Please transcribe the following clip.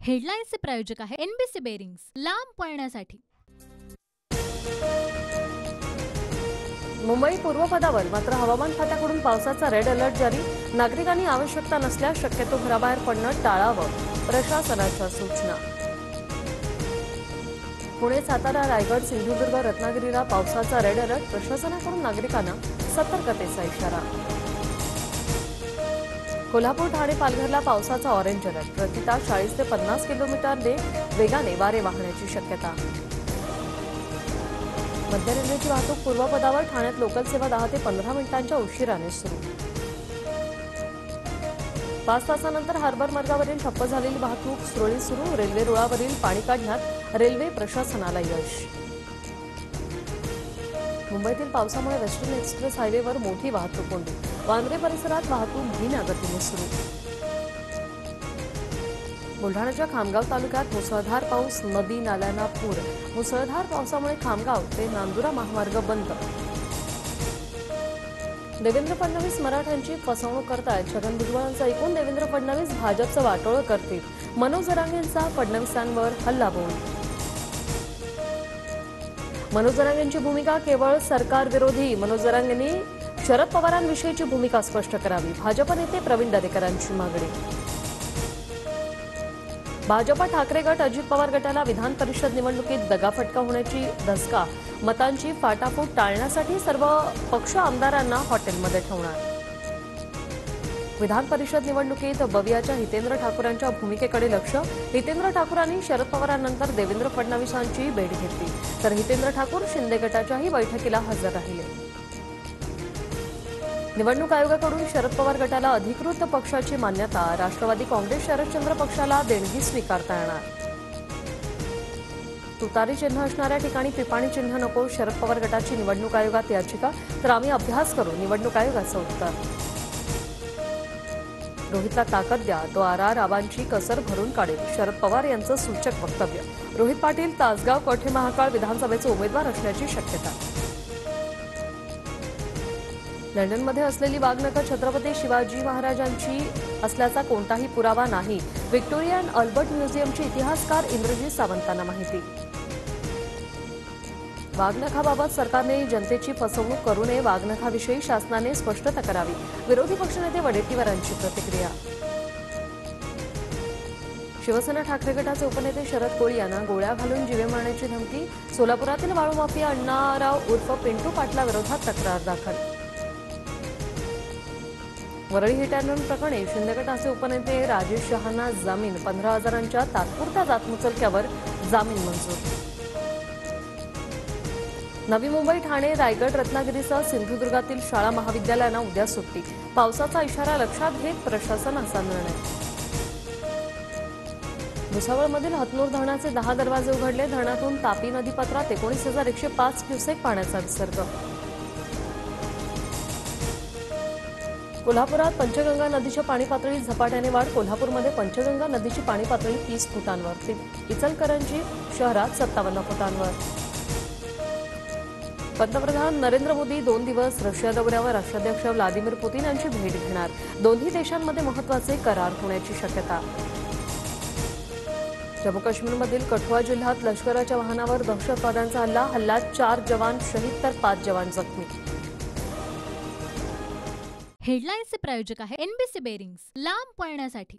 हेडलाईन्सचे प्रायोजक आहे NBC bearings, लांब पळण्यासाठी। मुंबई पूर्वपदावर मात्र हवामान खात्याकडून पावसाचा रेड अलर्ट जारी। नागरिकांनी आवश्यकता नसल्यास शक्यतो घराबाहेर पडणं टाळावं, प्रशासनाच्या सूचना। पुणे, सातारा, रायगड, सिंधुदुर्ग, रत्नागिरीला पावसाचा रेड अलर्ट, प्रशासनाकडून नागरिकांना सतर्कतेचा इशारा। कोल्हापूर, ठाणे, पालघरला पावसाचा ऑरेंज अलर्ट, प्रतितास 40 ते 50 किलोमीटर वेगाने वारे वाहण्याची शक्यता। मध्य रेल्वेची वाहतूक पूर्वपदावर, ठाण्यात लोकल सेवा 10 ते 15 मिनिटांच्या उशिराने सुरू। 5 तासानंतर हार्बर मार्गावरील ठप्प झालेली वाहतूक सुरळीत सुरू, रेल्वे रुळावरील पाणी काढण्यात रेल्वे प्रशासनाला यश। मुंबईतील पावसामुळे वेस्टर्न एक्सप्रेस हायवेवर मोठी वाहतूक कोंडी, वांद्रे परिसरात वाहतूक धीम्या गतीने सुरू। बुलढाण्याच्या खामगाव तालुक्यात मुसळधार पाऊस, नदी नाल्यांना पूर, मुसळधार पावसामुळे खामगाव ते नांदुरा महामार्ग बंद। देवेंद्र फडणवीस मराठ्यांची फसवणूक करतायत, छगन भुजबळांचं ऐकून देवेंद्र फडणवीस भाजपचं वाटोळं करतील, मनोज जरांगेंचा फडणवीसांवर हल्लाबोल। मनोज जरांगेंची भूमिका केवळ सरकार विरोधी, मनोज जरांगेंनी शरद पवारांविषयीची भूमिका स्पष्ट करावी, भाजप नेते प्रवीण दरेकरांची मागणी। भाजप ठाकरे गट अजित पवार गटाला विधान परिषद निवडणुकीत दगाफटका होण्याची धसका, मतांची फाटाफूट टाळण्यासाठी सर्व पक्ष आमदारांना हॉटेलमध्ये ठेवणार। विधान परिषद निवडणुकीत बवियाच्या हितेंद्र ठाकूरांच्या भूमिकेकडे लक्ष, हितेंद्र ठाकूरांनी शरद पवारांनंतर देवेंद्र फडणवीसांची भेट घेतली, तर हितेंद्र ठाकूर शिंदे गटाच्याही बैठकीला हजर राहिले। निवडणूक आयोगाकडून शरद पवार गटाला अधिकृत पक्षाची मान्यता, राष्ट्रवादी काँग्रेस शरदचंद्र पक्षाला देणगी स्वीकारता येणार। तुतारी चिन्ह असणाऱ्या ठिकाणी पिपाणी चिन्ह नको, शरद पवार गटाची निवडणूक आयोगात याचिका, तर आम्ही अभ्यास करू, निवडणूक आयोगाचं उत्तर। रोहितला ताकद द्या, तो आबांची कसर भरून काढेल, शरद पवार यांचं सूचक वक्तव्य। रोहित पाटील तासगाव कवठे महाकाळ विधानसभेचे उमेदवार असण्याची शक्यता। लंडनमध्ये असलेली वाघनखं छत्रपती शिवाजी महाराजांची असल्याचा कोणताही पुरावा नाही, व्हिक्टोरिया अँड अल्बर्ट म्युझियमचे इतिहासकार इंद्रजीत सावंतांना माहिती। वाघनखाबाबत सरकारने जनतेची फसवणूक करू नये, वाघनखाविषयी शासनाने स्पष्टता करावी, विरोधी पक्षनेते वडेट्टीवारांची प्रतिक्रिया। शिवसेना ठाकरे गटाचे उपनेते शरद कोळी यांना गोळ्या घालून जीवे मारण्याची धमकी, सोलापुरातील वाळू माफिया अण्णाराव उर्फ पिंटू पाटलाविरोधात तक्रार दाखल। वरळी हिटॅनन प्रकरणी शिंदे गटाचे उपनेते राजेश शहांना जामीन, 15,000च्या तात्पुरत्या जातमुचलक्यावर जामीन मंजूर। नवी मुंबई, ठाणे, रायगड, रत्नागिरीसह सिंधुदुर्गातील शाळा महाविद्यालयांना उद्या सुट्टी, पावसाचा इशारा लक्षात घेत प्रशासनाचा निर्णय। भुसावळमधील हतनूर धरणाचे 10 दरवाजे उघडले, धरणातून तापी नदीपात्रात 19,105 क्युसेक पाण्याचा विसर्ग। कोल्हापुरात पंचगंगा नदीच्या पाणी पातळीत झपाट्याने वाढ, कोल्हापूरमध्ये पंचगंगा नदीची पाणी पातळी 30 फुटांवर, इचलकरंजी शहरात 57 फुटांवर। पंतप्रधान नरेंद्र मोदी 2 दिवस रशिया दौऱ्यावर, राष्ट्राध्यक्ष व्लादिमीर पुतीन यांची भेट घेणार, दोन्ही देशांमध्ये महत्त्वाचे करार होण्याची शक्यता। जम्मू काश्मीरमधील कठुआ जिल्ह्यात लष्कराच्या वाहनावर दहशतवाद्यांचा हल्ल्यात 4 जवान शहीद तर 5 जवान जखमी। हेडलाईन्सचे प्रायोजक आहे एनबीसी बेरिंग्स, लांब पळण्यासाठी।